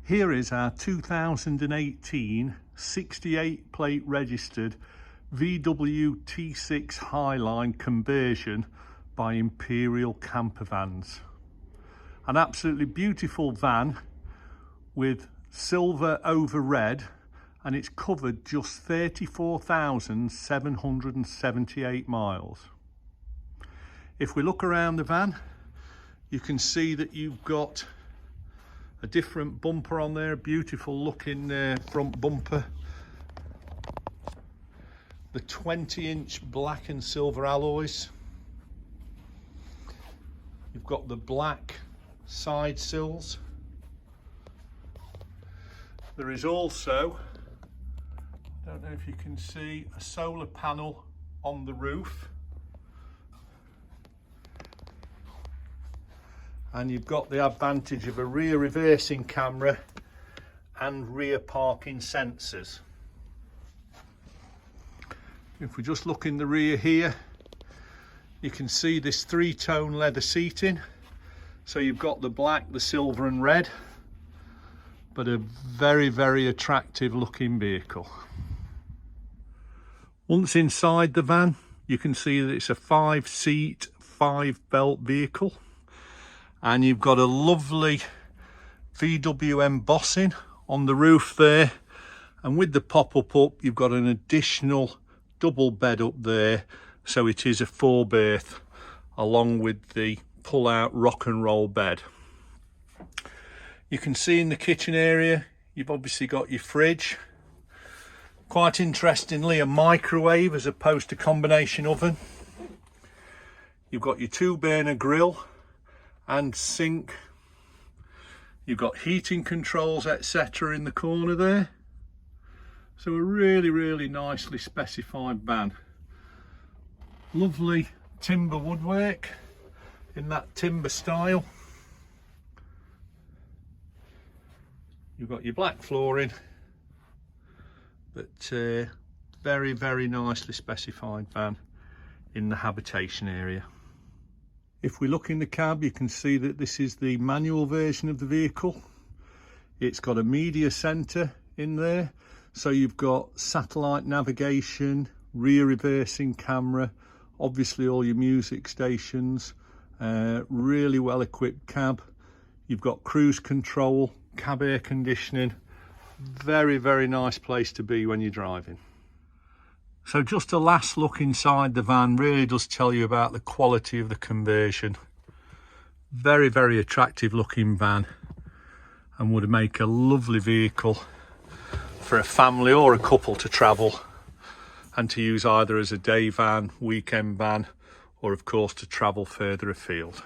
Here is our 2018 68 plate registered VW T6 Highline conversion by Imperial Campervans. An absolutely beautiful van with silver over red, and it's covered just 34,778 miles. If we look around the van, you can see that you've got a different bumper on there, a beautiful looking front bumper. The 20-inch black and silver alloys. You've got the black side sills. There is also, I don't know if you can see, a solar panel on the roof. And you've got the advantage of a rear reversing camera and rear parking sensors. If we just look in the rear here, you can see this three-tone leather seating. So you've got the black, the silver and red, but a very, very attractive looking vehicle. Once inside the van, you can see that it's a 5-seat, 5-belt vehicle. And you've got a lovely VW embossing on the roof there. And with the pop-up up, you've got an additional double bed up there. So it is a 4-berth along with the pull-out rock and roll bed. You can see in the kitchen area, you've obviously got your fridge. Quite interestingly, a microwave as opposed to combination oven. You've got your 2-burner grill and sink. You've got heating controls, etc. in the corner there. So a really, really nicely specified van. Lovely timber woodwork in that timber style. You've got your black flooring, but very, very nicely specified van in the habitation area. If we look in the cab, you can see that this is the manual version of the vehicle. It's got a media center in there. So you've got satellite navigation, rear reversing camera, obviously all your music stations, really well equipped cab. You've got cruise control, cab air conditioning. Very, very nice place to be when you're driving. So just a last look inside the van really does tell you about the quality of the conversion. Very, very attractive looking van, and would make a lovely vehicle for a family or a couple to travel and to use either as a day van, weekend van, or of course to travel further afield.